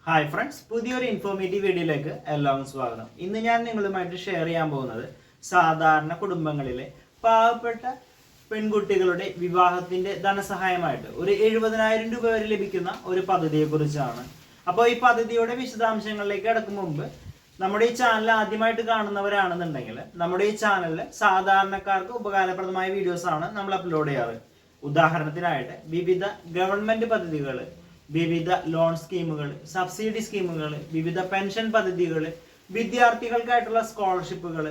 Hi friends, പുതിയൊരു informative വീഡിയോയിലേക്ക് എല്ലാവർക്കും സ്വാഗതം. ഇന്ന് ഞാൻ നിങ്ങളുമായിട്ട് ഷെയർ ചെയ്യാൻ പോകുന്നത് സാധാരണ കുടുംബങ്ങളിലെ പാവപ്പെട്ട പെൺകുട്ടികളുടെ വിവാഹത്തിന്റെ ധനസഹായമായിട്ട് ഒരു 70,000 രൂപ വരെ ലഭിക്കുന്ന ഒരു പദ്ധതിയെക്കുറിച്ചാണ്. അപ്പോൾ ഈ പദ്ധതിയുടെ വിശദാംശങ്ങളിലേക്ക് കടക്കും മുമ്പ് നമ്മുടെ ഈ ചാനൽ ആദ്യമായിട്ട് കാണുന്നവരാണെന്നുണ്ടെങ്കിൽ നമ്മുടെ ഈ ചാനലിൽ സാധാരണക്കാർക്ക് ഉപകാരപ്രദമായ വീഡിയോസാണ് നമ്മൾ അപ്ലോഡ് ചെയ്യാറ്. ഉദാഹരണത്തിനായിട്ട് വിവിധ ഗവൺമെന്റ് പദ്ധതികൾ, വിവിധ ലോൺ സ്കീമുകൾ, സബ്സിഡി സ്കീമുകൾ, വിവിധ പെൻഷൻ പദ്ധതികൾ, വിദ്യാർത്ഥികൾക്കായിട്ടുള്ള സ്കോളർഷിപ്പുകൾ,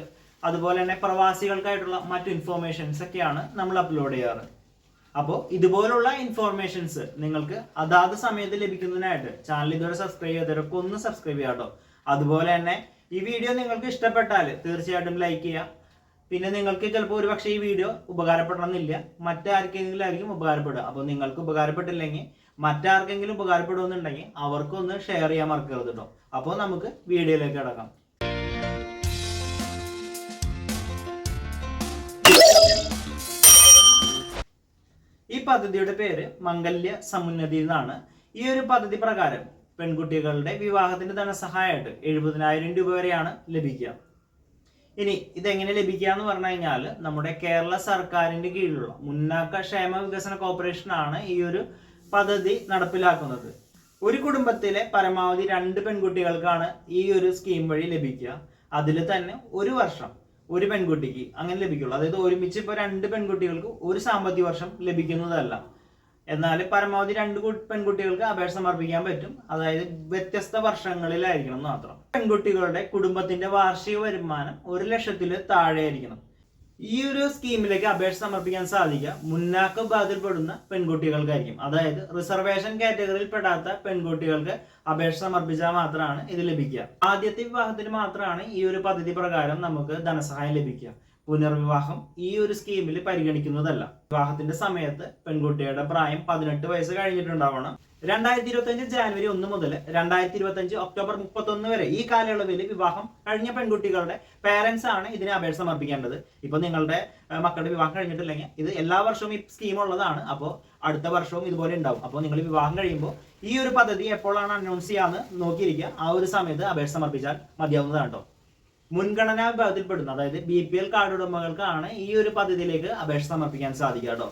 അതുപോലെ തന്നെ പ്രവാസികൾക്കായിട്ടുള്ള മറ്റു ഇൻഫോർമേഷൻസ് ഒക്കെയാണ് നമ്മൾ അപ്ലോഡ് ചെയ്യാറ്. അപ്പോൾ ഇതുപോലുള്ള ഇൻഫോർമേഷൻസ് നിങ്ങൾക്ക് അതാത് സമയത്ത് ലഭിക്കുന്നതിനായിട്ട് ചാനൽ ഇതുവരെ സബ്സ്ക്രൈബ് ചെയ്തവരൊക്കെ ഒന്ന് സബ്സ്ക്രൈബ് ചെയ്യാം കേട്ടോ. അതുപോലെ തന്നെ ഈ വീഡിയോ നിങ്ങൾക്ക് ഇഷ്ടപ്പെട്ടാൽ തീർച്ചയായിട്ടും ലൈക്ക് ചെയ്യുക. പിന്നെ നിങ്ങൾക്ക് ചിലപ്പോൾ ഒരുപക്ഷെ ഈ വീഡിയോ ഉപകാരപ്പെടണമെന്നില്ല, മറ്റാർക്കെങ്കിലും ആയിരിക്കും ഉപകാരപ്പെടുക. അപ്പോൾ നിങ്ങൾക്ക് ഉപകാരപ്പെട്ടില്ലെങ്കിൽ മറ്റാർക്കെങ്കിലും ഉപകാരപ്പെടുമെന്നുണ്ടെങ്കിൽ അവർക്കൊന്ന് ഷെയർ ചെയ്യാൻ മറക്കരുത് കേട്ടോ. അപ്പോൾ നമുക്ക് വീഡിയോയിലേക്ക് കിടക്കാം. ഈ പദ്ധതിയുടെ പേര് മംഗല്യ സമുന്നതി എന്നാണ്. ഈ ഒരു പദ്ധതി പ്രകാരം പെൺകുട്ടികളുടെ വിവാഹത്തിന്റെ ധനസഹായമായിട്ട് 70,000 രൂപ വരെയാണ് ലഭിക്കുക. ഇനി ഇതെങ്ങനെ ലഭിക്കുക എന്ന് പറഞ്ഞു കഴിഞ്ഞാൽ നമ്മുടെ കേരള സർക്കാരിന്റെ കീഴിലുള്ള മുന്നാക്ക ക്ഷേമ വികസന കോർപ്പറേഷൻ ആണ് ഈ ഒരു പദ്ധതി നടപ്പിലാക്കുന്നത്. ഒരു കുടുംബത്തിലെ പരമാവധി 2 പെൺകുട്ടികൾക്കാണ് ഈ ഒരു സ്കീം വഴി ലഭിക്കുക. അതിൽ തന്നെ ഒരു വർഷം ഒരു പെൺകുട്ടിക്ക് അങ്ങനെ ലഭിക്കുള്ളൂ. അതായത് ഒരുമിച്ച് ഇപ്പോൾ 2 പെൺകുട്ടികൾക്ക് ഒരു സാമ്പത്തിക വർഷം ലഭിക്കുന്നതല്ല. എന്നാൽ പരമാവധി 2 പെൺകുട്ടികൾക്ക് അപേക്ഷ സമർപ്പിക്കാൻ പറ്റും. അതായത് വ്യത്യസ്ത വർഷങ്ങളിലായിരിക്കണം മാത്രം. പെൺകുട്ടികളുടെ കുടുംബത്തിന്റെ വാർഷിക വരുമാനം 1,00,000-ൽ താഴെ ആയിരിക്കണം. ഈ ഒരു സ്കീമിലേക്ക് അപേക്ഷ സമർപ്പിക്കാൻ സാധിക്കുക മുന്നാക്ക വിഭാഗത്തിൽപ്പെടുന്ന പെൺകുട്ടികൾക്കായിരിക്കും. അതായത് റിസർവേഷൻ കാറ്റഗറിയിൽ പെടാത്ത പെൺകുട്ടികൾക്ക് അപേക്ഷ സമർപ്പിച്ചാൽ മാത്രമാണ് ഇത് ലഭിക്കുക. ആദ്യത്തെ വിവാഹത്തിന് മാത്രമാണ് ഈ ഒരു പദ്ധതി പ്രകാരം നമുക്ക് ധനസഹായം ലഭിക്കുക. പുനർവിവാഹം ഈ ഒരു സ്കീമിൽ പരിഗണിക്കുന്നതല്ല. വിവാഹത്തിന്റെ സമയത്ത് പെൺകുട്ടിയുടെ പ്രായം 18 വയസ്സ് കഴിഞ്ഞിട്ടുണ്ടാവണം. 2025 ജാനുവരി 1 മുതൽ 2025 ഒക്ടോബർ 31 വരെ ഈ കാലയളവിൽ വിവാഹം കഴിഞ്ഞ പെൺകുട്ടികളുടെ പേരൻസ് ആണ് ഇതിന് അപേക്ഷ സമർപ്പിക്കേണ്ടത്. ഇപ്പൊ നിങ്ങളുടെ മക്കളുടെ വിവാഹം കഴിഞ്ഞിട്ടില്ലെങ്കിൽ ഇത് എല്ലാ വർഷവും ഈ സ്കീം ഉള്ളതാണ്. അപ്പോൾ അടുത്ത വർഷവും ഇതുപോലെ ഉണ്ടാവും. അപ്പോൾ നിങ്ങൾ വിവാഹം കഴിയുമ്പോൾ ഈ ഒരു പദ്ധതി എപ്പോഴാണ് അനൗൺസ് ചെയ്യാന്ന് നോക്കിയിരിക്കുക. ആ ഒരു സമയത്ത് അപേക്ഷ സമർപ്പിച്ചാൽ മതിയാവുന്നതാണ് കേട്ടോ. മുൻഗണനാ വിഭാഗത്തിൽപ്പെടുന്ന അതായത് BPL കാർഡ് ഉടമകൾക്കാണ് ഈ ഒരു പദ്ധതിയിലേക്ക് അപേക്ഷ സമർപ്പിക്കാൻ സാധിക്കുക കേട്ടോ.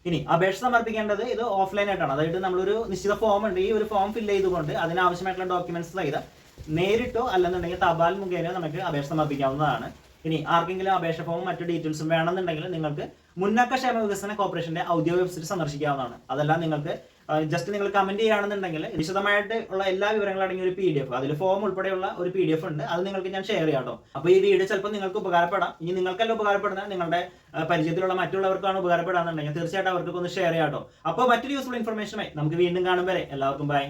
ഇനി അപേക്ഷ സമർപ്പിക്കേണ്ടത് ഇത് ഓഫ്ലൈൻ ആയിട്ടാണ്. അതായത് നമ്മളൊരു നിശ്ചിത ഫോം ഉണ്ട്. ഈ ഒരു ഫോം ഫില്ല് ചെയ്തുകൊണ്ട് അതിനാവശ്യമായിട്ടുള്ള ഡോക്യുമെന്റ്സ് സഹിതം നേരിട്ടോ അല്ലെന്നുണ്ടെങ്കിൽ തപാൽ മുഖേന നമുക്ക് അപേക്ഷ സമർപ്പിക്കാവുന്നതാണ്. ഇനി ആർക്കെങ്കിലും അപേക്ഷ ഫോമും മറ്റു ഡീറ്റെയിൽസും വേണമെന്നുണ്ടെങ്കിൽ നിങ്ങൾക്ക് മുന്നാക്ക ക്ഷേമ വികസന കോർപ്പറേഷന്റെ ഔദ്യോഗിക വെബ്സൈറ്റ് സന്ദർശിക്കാവുന്നതാണ്. അതല്ല നിങ്ങൾക്ക് ജസ്റ്റ് നിങ്ങൾ കമന്റ് ചെയ്യുകയാണെന്നുണ്ടെങ്കിൽ വിശദമായിട്ട് ഉള്ള എല്ലാ വിവരങ്ങളും അടങ്ങിയ ഒരു PDF, അതിൽ ഫോം ഉൾപ്പെടെയുള്ള ഒരു PDF ഉണ്ട്. അത് നിങ്ങൾക്ക് ഞാൻ ഷെയർ ചെയ്യാം കേട്ടോ. അപ്പോൾ ഈ വീഡിയോ ചിലപ്പോൾ നിങ്ങൾക്ക് ഉപകാരപ്പെടാം. ഇനി നിങ്ങൾക്കല്ല ഉപകാരപ്പെടുന്നത്, നിങ്ങളുടെ പരിചയത്തിലുള്ള മറ്റുള്ളവർക്കാണ് ഉപകാരപ്പെടാന്നുണ്ടെങ്കിൽ തീർച്ചയായിട്ടും അവർക്കൊക്കെ ഒന്ന് ഷെയർ ചെയ്യാം കേട്ടോ. അപ്പോൾ മറ്റൊരു യൂസ്ഫുൾ ഇൻഫർമേഷനുമായി നമുക്ക് വീണ്ടും കാണും വരെ എല്ലാവർക്കും ബൈ.